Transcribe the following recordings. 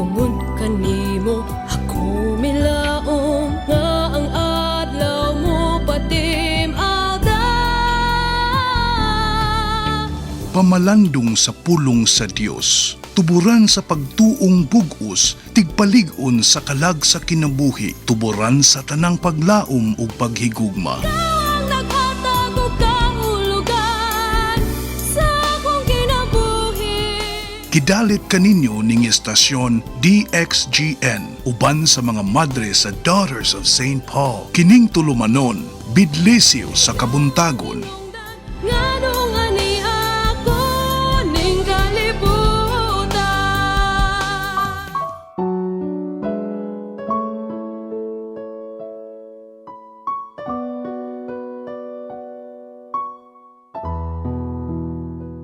tungod kanimo ako milaom nga ang adlaw mo patim alda. Pamalandong sa pulong sa Dios, tuburan sa pagtuong bugos, tigpalig-on sa kalag sa kinabuhi, tuburan sa tanang paglaom ug paghigugma. Ang naghatag og kahulugan sa akong kinabuhi. Kidalit kaninyo ning estasyon DXGN uban sa mga madre sa Daughters of St. Paul. Kining tulumanon, Bidlisyo sa Kabuntagon. Nganong ani ako ning kalibutan.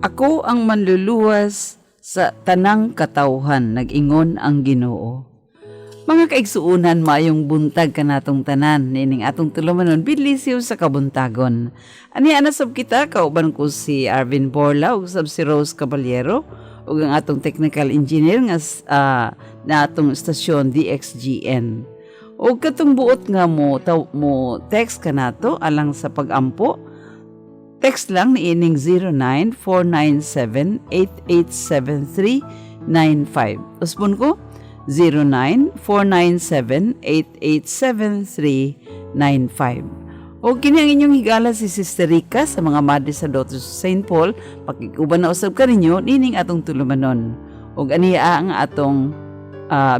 Ako ang manluluwas sa tanang katawhan, nag-ingon ang Ginoo. Mga kaigsuunan, maayong buntag kanatong tanan, nining atong tulumanon, Bidlisyo sa Kabuntagon. Ani anasab kita, kauban ko si Arvin Borla, ug sab si Rose Caballero, ug ang atong technical engineer nga na atong stasyon DXGN. Ug katong buot nga mo text kanato alang sa pagampo. Text lang ni ining 09-497-887395. Uspon ko, 09-497-887395. O kini ang inyong higala si Sister Rica sa mga madre sa Daughters of St. Paul. Pakikuban na usab ka ninyo, nining atong tulumanon. O aniya ang atong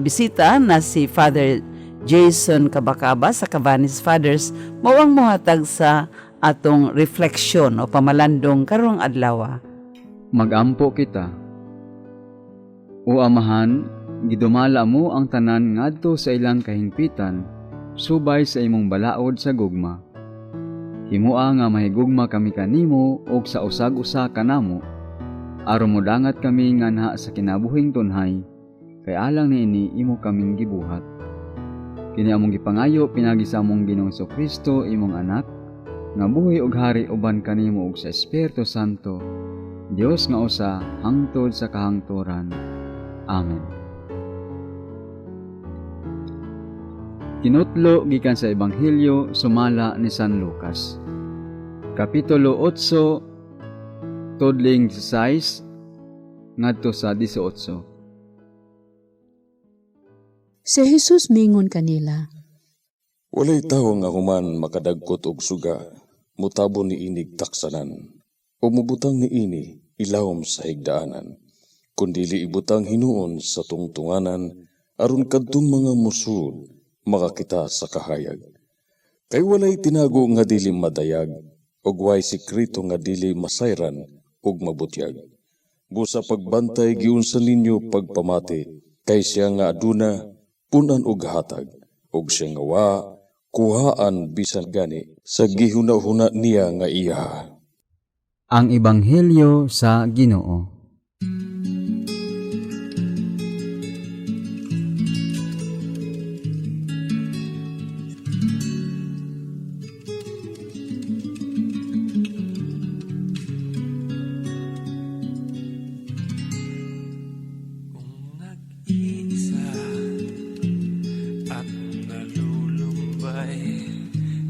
bisita na si Father Jason Kabakaba sa Cabanis Fathers, mawang muhatag sa atong refleksyon o pamalandong karong adlaw. Magampo kita. O Amahan, gidumala mo ang tanan ngadto sa ilang kahingpitan, subay sa imong balaod sa gugma. Himua nga mahigugma kami kanimo og sa usag-usa kanamo, aron modangat kami nganha sa kinabuhing tunhay, kay alang niini imo kaming gibuhat. Kini among gipangayo pinagi sa among Ginoong Kristo imong anak, nga buhi og hari uban kanimo og sa Espiritu Santo, Dios nga usa hangtod sa kahangturan. Amen. Kinutlo gikan sa Ebanghelyo sumala ni San Lucas. Kapitulo 8, tudling 16 ngadto sa 18. Si Jesus mingon kanila, Walay tawo nga human makadagkot og suga, mutabon ni inig taksanan, o mubutang ni ini ilawom sa higdaanan, kundili ibutang hinuon sa tungtunganan, aron kadtong mga musul makakita sa kahayag. Kay walay tinago nga dili madayag, og way sikrito nga dili masayran ug mabutyag. Busa pagbantay giunsa ninyo pagpamati, kay siya nga aduna punan og hatag, og siya nga wa kuhaan bisan gani sa gihuna-huna niya nga iya. Ang Ebanghelyo sa Ginoo.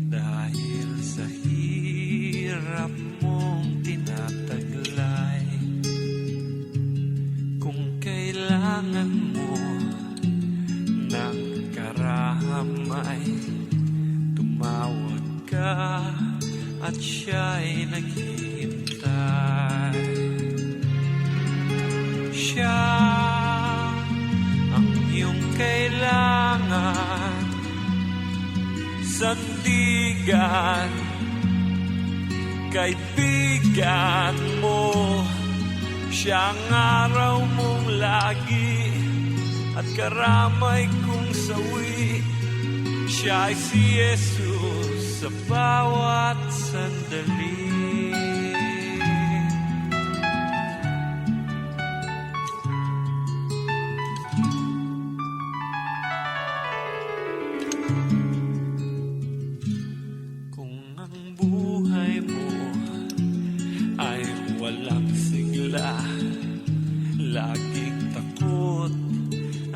Dahil sa hirap mong tinataglay, kung kailangan mo ng karamay, tumawag ka at siya'y naghihintay. Siya ang iyong kailangan, sandigan, kaibigan mo. Siya ang araw mong lagi at karamay kong sawi. Siya ay si Jesus sa bawat sandali.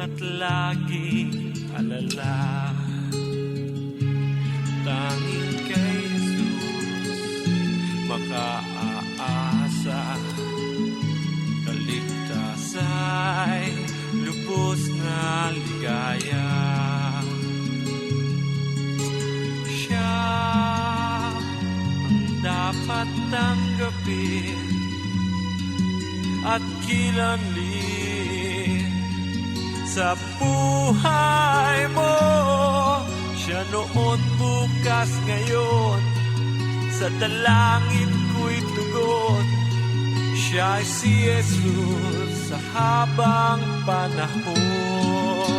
at laging alala. Tanging kay Jesus makaaasa, kaligtasa'y lubos na ligaya. Siya ang dapat tanggapin at kilanlin sa buhay mo. Siya noon, bukas, ngayon, sa dalangin ko'y tugon. Siya ay si Jesus sa habang panahon.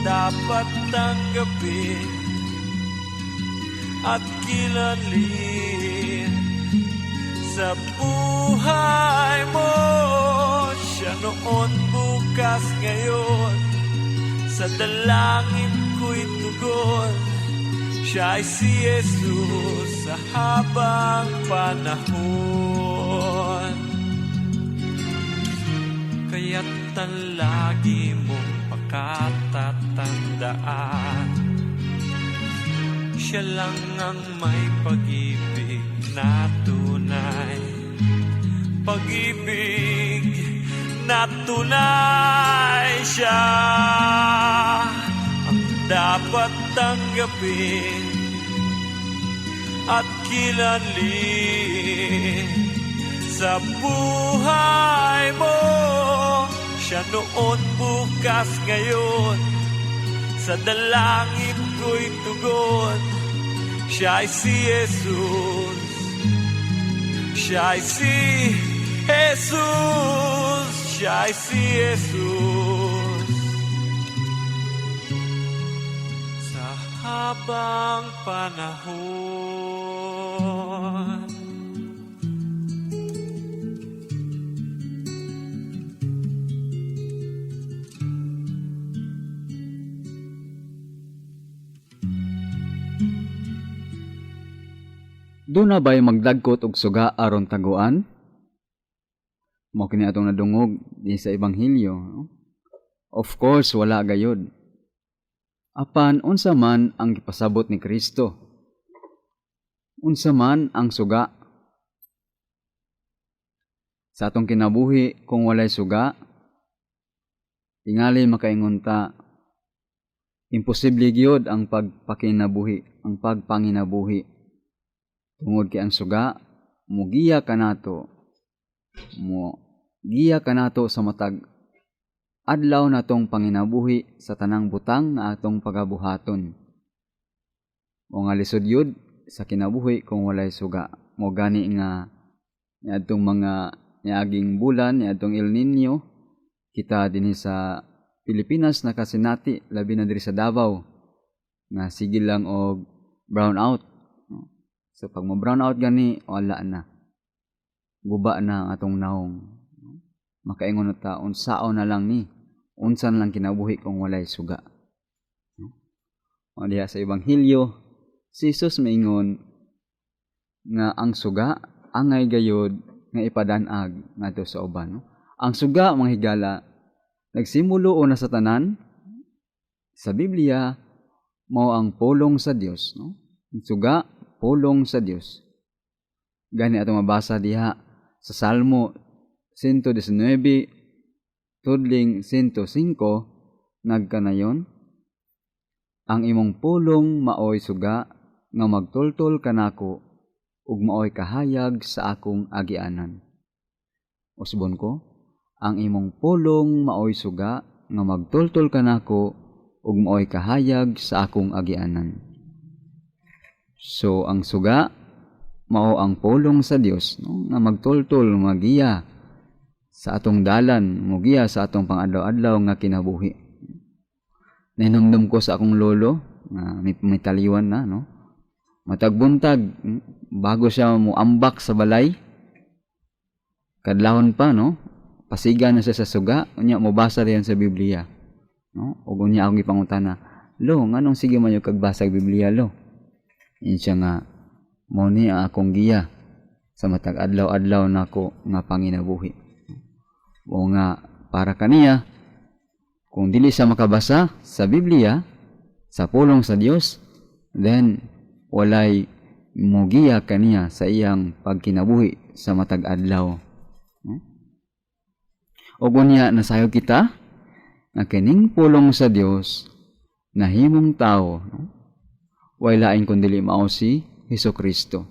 Dapat tanggapin at kilanlin sa buhay mo. Siya noon, bukas, ngayon, sa dalangin ko'y tugon. Siya ay si Jesus sa habang panahon. Kaya't ang lagi mong pagkatatandaan, siya lang ang may pag-ibig na tunay. Pag-ibig na tunay. Siya ang dapat tanggapin at kilanlin sa buhay mo. Siya noon, bukas, ngayon, sa dalangin ko'y tugon. Siya ay si Jesus. Siya ay si Jesus. Siya ay si Jesus. Sa habang panahon. Doon na ba'y magdagkot og suga aron taguan? Mao kini atong nadungog di sa Ebanghelyo. Of course, wala gayod. Apan, unsa man ang gipasabot ni Kristo? Unsa man ang suga? Sa atong kinabuhi, kung walay suga, tingali makaingon ta, imposible gyud ang pagpakinabuhi, ang pagpanginabuhi. Tungod kay ang suga, mugiya kanato sa matag adlaw natong panginabuhi sa tanang butang nga atong pagabuhaton. O nga lisod yun sa kinabuhi kung walay suga. Mo gani nga niadtong mga niaging bulan, niadtong El Nino, kita dinhi sa Pilipinas nakasinati labi na diri sa Davao nga sigil lang og brown out. So pag mo brown out gani, wala na. Guba na ang atong naong. Makaingon na ta, unsaon na lang ni. Unsan lang kinabuhi kung walay suga. O diha sa Ebanghelyo, si Jesus maingon nga ang suga, angay gayod nga ipadanag ngadto sa uban. Ang suga, mga higala, nagsimulo una sa tanan, sa Biblia, mao ang pulong sa Dios. No? Ang suga, pulong sa Dios. Gani atong mabasa diha sa Salmo 119, tudling 105, nagkanayon, ang imong pulong maoy suga nga magtultol kanako ug maoy kahayag sa akong agianan. Usbon ko, ang imong pulong maoy suga nga magtultol kanako ug maoy kahayag sa akong agianan. So, ang suga, mao ang pulong sa Dios, no? Nga magtultol, magiya sa atong dalan, magiya sa atong pang-adlaw-adlaw nga kinabuhi. Nahinumdum ko sa akong lolo nga may taliwan na, no? Matag buntag bago siya mo ambak sa balay. Kadlawon pa, no? Pasiga na siya sa suga, unya mobasa diyan sa Biblia, no? Ug unya ako gipangutana, "Lo, nganong sige man yung kagbasa sa Biblia, lo?" Yun siya nga, "Mao ni ang akong giya sa matag adlaw-adlaw nako nga panginabuhi." O nga para kaniya, kung dili siya makabasa sa Biblia, sa pulong sa Dios, then walay mogiya kaniya sa iyang pagkinabuhi sa matag adlaw. O kunya nasayo kita nga kining pulong sa Dios nahimong tao, no? Way lain kun dili mao si Hesukristo.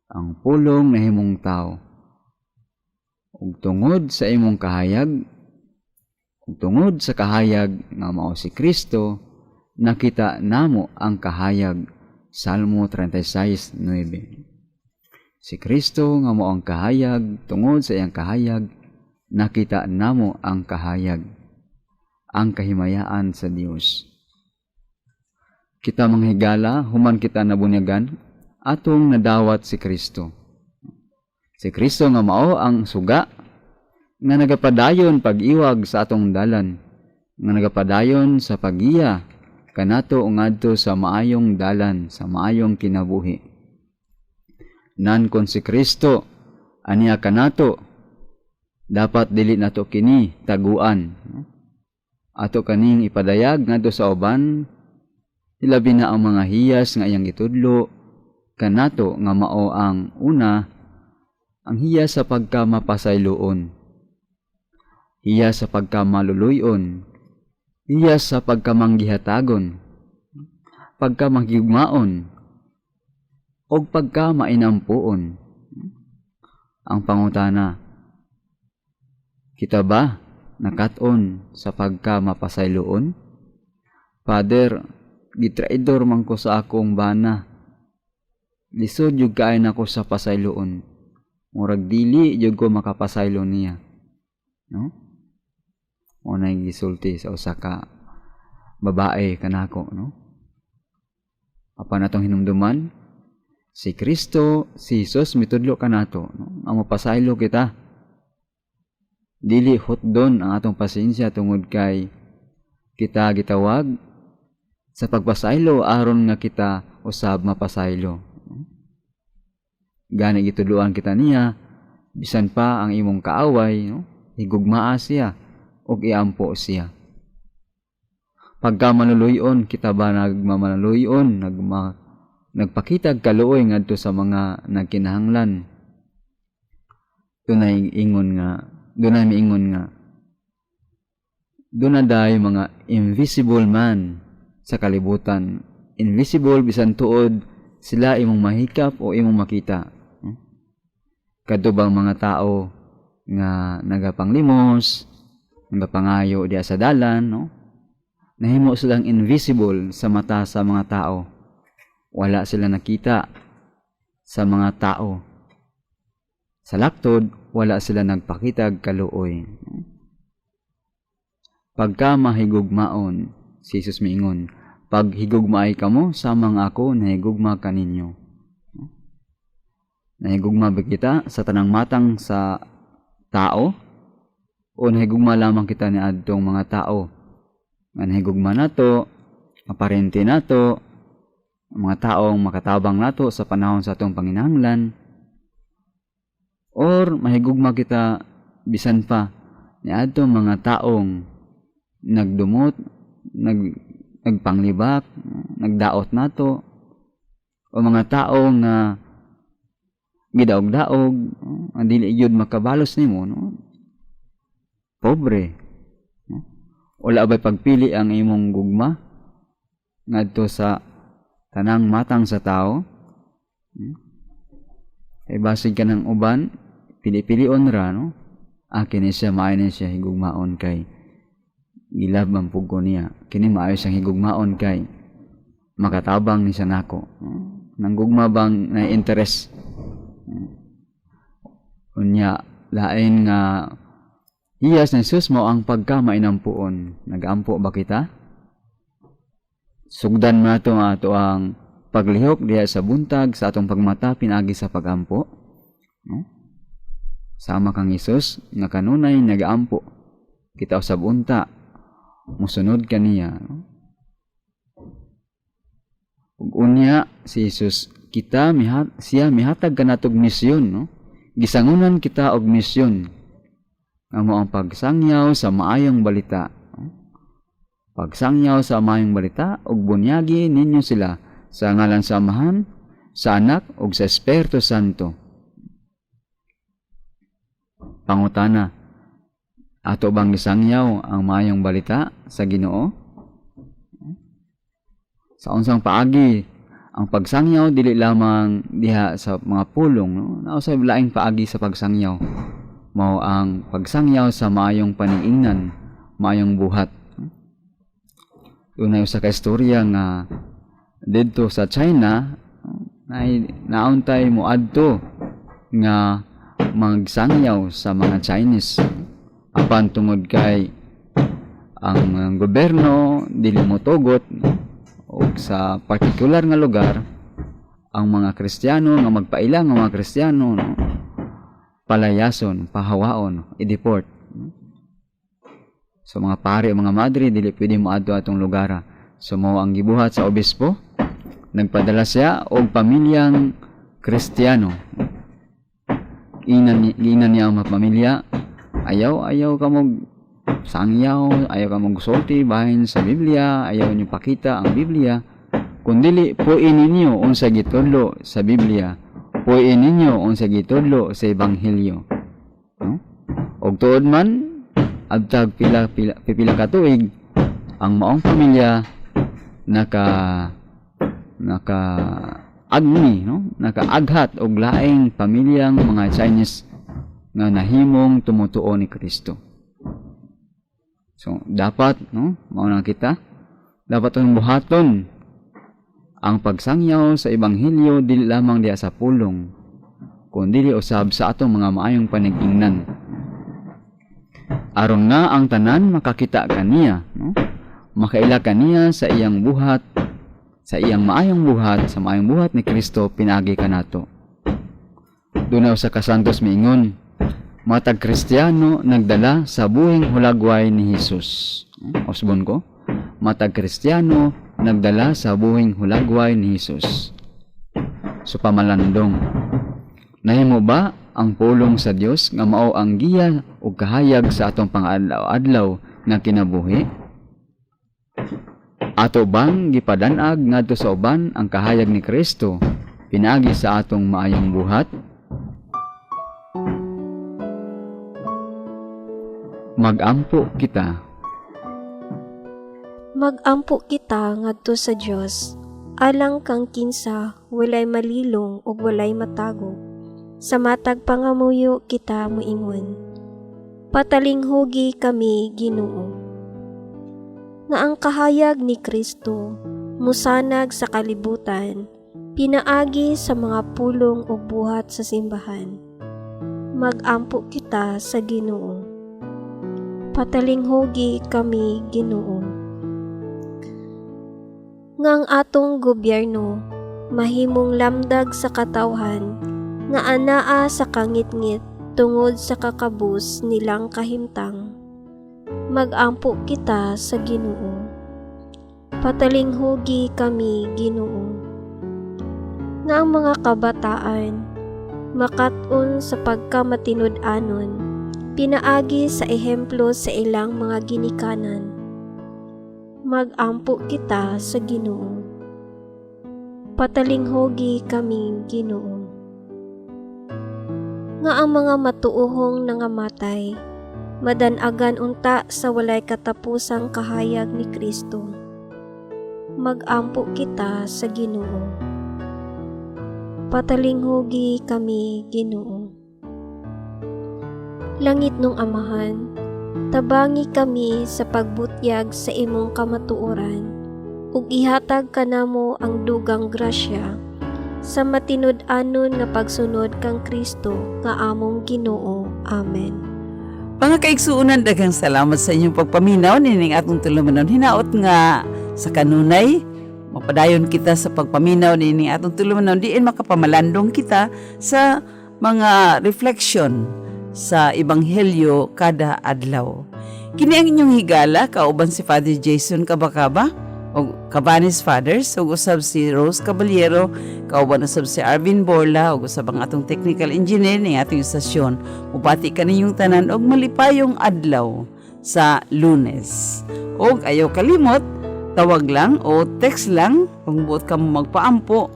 Ang pulong nahimong tao. Ug tungod sa imong kahayag, ug tungod sa kahayag nga mao si Kristo, nakita namo ang kahayag. Salmo 36:9. Si Kristo nga mao ang kahayag, tungod sa iyang kahayag, nakita namo ang kahayag, ang kahimayaan sa Dios. Kita manghigala, human kita nabunyagan, atong nadawat si Kristo. Si Kristo nga mao ang suga nga nagapadayon pag-iwag sa atong dalan, nga nagapadayon sa pagiya kanato ngadto sa maayong dalan, sa maayong kinabuhi. Nan kon si Kristo aniya kanato, dapat dili nato kini taguan. Ato kaning ipadayag ngadto sa uban, ilabi na ang mga hiyas nga iyang itudlo kanato nga mao ang una, ang hiya sa pagkamapasayloon, hiya sa pagkamaluluyon, hiya sa pagkamanggihatagon, pagkamanghigmaon, o pagkamainampuon. Ang pangutana, kita ba nakat-on sa pagkamapasayloon? Father, gitraidor man ko sa akong bana. Lisod yung kain ako sa pasayloon. Murag dili jud ko makapasaylo niya, no? O nay gisulti sa usa ka babae kanako, no? Apa natong hinumduman? Si Kristo, si Jesus mitudlo kanato, no? Ang mapasaylo kita. Dili hotdon ang atong pasensya tungod kay kita gitawag sa pagpasaylo aron nga kita usab mapasaylo. Gani gitudloan kita niya, bisan pa ang imong kaaway, no? Higugmaa siya o iampo siya. Pagka manuluyon, kita ba nagmamaluyon, nagpakitag kaluoy ngadto sa mga nagkinahanglan. Dunay miingon nga, dunaday mga invisible man sa kalibutan. Invisible bisan tuod sila imong mahikap o imong makita. Kadtubang mga tao nga nagapanglimos, nagapangayo diya sa dalan, no? Nahimo silang invisible sa mata sa mga tao. Wala sila nakita sa mga tao. Sa laktod, wala sila nagpakitag kaluoy. Pagka mahigugmaon, si Jesus miingon, pag higugmaay kamo, samang ako nahigugma kaninyo. Nahigugma ba kita sa tanang matang sa tao? O nahigugma lamang kita ni adtong mga tao? Nga nahigugma nato, aparente nato, mga taong makatabang nato sa panahon sa atong panginahanglan? Or mahigugma kita bisan pa ni adtong mga taong nagdumot, nagpanglibak, nagdaot nato, o mga taong nga gidaog-daog, ang dili yun makabalos nimo, no? Pobre, no? Wala ba'y pagpili ang imong gugma ngadto sa tanang matang sa tao? Ay basig ka ng uban, pili-pilion ra, no? Akin siya, maayon siya higugmaon kay gilab man pugo niya. Kini maayo siyang higugmaon kay makatabang ni siya nako. Nang gugma bang na interest? Unya lain nga hiyas ni Jesus mo ang pagkamainampuon. Nagaampo ba kita? Sugdan mo nato nga ato ang paglihok diha sa buntag sa atong pagmata pinagi sa pagampo. No? Sama kang Jesus nga kanunay nagaampo. Kita usab unta musunod kaniya. No? Ug unya si Jesus siya mihatag kanatog misyon, no? Gisangunan kita og misyon. Amo ang pagsangyaw sa maayong balita. Pagsangyaw sa maayong balita ug bunyagi ninyo sila sa ngalan sa Amahan, sa Anak ug sa Espiritu Santo. Pangutana, ato bang gisangyaw ang maayong balita sa Ginoo? Sa unsang paagi, ang pagsangyaw dili lamang diha sa mga pulong, no? Nausay laing paagi sa pagsangyaw. Mao ang pagsangyaw sa maayong paniingnan, maayong buhat. Dunay usa ka istorya nga didto sa China, nauntay moadto nga magsangyaw sa mga Chinese. Apan tungod kay ang gobyerno dili mo tugot o sa partikular nga lugar, ang mga Kristiyano nga magpailang nga mga Kristiyano, no, palayason, pahawaon, i-deport. So mga pare o mga madre dili pwede moadto atong lugar. So mao ang gibuhat sa obispo, nagpadala siya og pamilyang Kristiyano. Inan niya ang mga pamilya, ayaw ka mong sangyaw, ayaw ka mong sulti bahin sa Biblia, ayaw niyo pakita ang Biblia, kundili puin ninyo unsa gitudlo sa Biblia, puin ninyo unsa gitudlo sa Ebanghelyo. No? Og tuod man abtag pila ka tuig, ang maong pamilya agni, no? Nakaaghat og laing pamilyang mga Chinese nga nahimong tumutuo ni Kristo. So dapat, no, mao na kita, dapat ang buhaton ang pagsangyaw sa Ebanghelyo dili lamang diha sa pulong, kundi usab sa atong mga maayong panigingnan. Aron nga ang tanan makakita kaniya, no? Makaila kaniya sa iyang buhat, sa iyang maayong buhat, sa maayong buhat ni Kristo pinagi kanato. Dunay usa ka santos miingon, matag Kristiyano nagdala sa buhing hulagway ni Jesus. Osbon ko, matag Kristiyano nagdala sa buhing hulagway ni Jesus. So pamalandong, nahimo ba ang pulong sa Dios nga mao ang giya ug kahayag sa atong pang-adlaw nga kinabuhi? Ato bang gipadan-ag ngadto sa uban ang kahayag ni Kristo pinagi sa atong maayong buhat? Magampo kita. Magampo kita ngadto sa Dios, alang kang kinsa walay malilong ug walay matago. Sa matag pangamuyo kita moingon. Patalinghugi kami, Ginoo. Nga ang kahayag ni Kristo musanag sa kalibutan, pinaagi sa mga pulong ug buhat sa simbahan. Magampo kita sa Ginoo. Patalinghugi kami, Ginoo. Nga ang atong gobyerno mahimong lamdag sa katawhan nga anaa sa kangit-ngit tungod sa kakabus nilang kahimtang. Magampo kita sa Ginoo. Patalinghugi kami, Ginoo. Nga ang mga kabataan makat-on sa pagkamatinud-anon, pinaagi sa ehemplo sa ilang mga ginikanan. Magampo kita sa Ginoo. Patalinghugi kami, Ginoo. Nga ang mga matuohong nangamatay, madanagan unta sa walay katapusang kahayag ni Kristo. Magampo kita sa Ginoo. Patalinghugi kami, Ginoo. Langit nung Amahan, tabangi kami sa pagbutyag sa imong kamatuoran, ug ihatag kanamo ang dugang grasya sa matinud-anon nga pagsunod kang Kristo nga among Ginoo. Amen. Mga kaigsuunan, daghang salamat sa inyong pagpaminaw nining atong tulumanon. Hinaot nga sa kanunay, mapadayon kita sa pagpaminaw nining atong tulumanon, diin makapamalandong kita sa mga reflection sa Ebanghelyo kada adlaw. Kini ang inyong higala, kauban si Father Jason Kabakaba, o Cabanis Fathers, o usab si Rose Caballero, kauban usab si Arvin Borla, o usab ang atong technical engineer ng ating istasyon. Mupati ka ninyong tanan og malipayong adlaw sa Lunes. Og ayaw kalimot, tawag lang o text lang kung buot ka mo magpaampo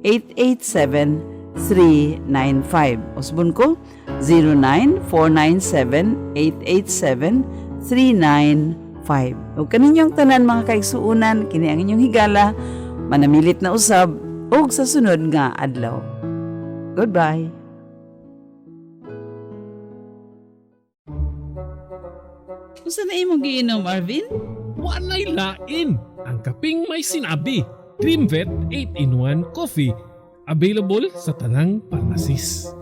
09497-887-395. Usbon ko 09497-887-395. O kaninyong tanan mga kaigsuunan, kini ang inyong higala, manamilit na usab, og sa sunod nga adlaw. Goodbye. Kung na imong giinom, Arvin? Walay lain. Ang kaping may sinabi. Dreamvet 8-in-1 Coffee. Available sa tanang pharmacies.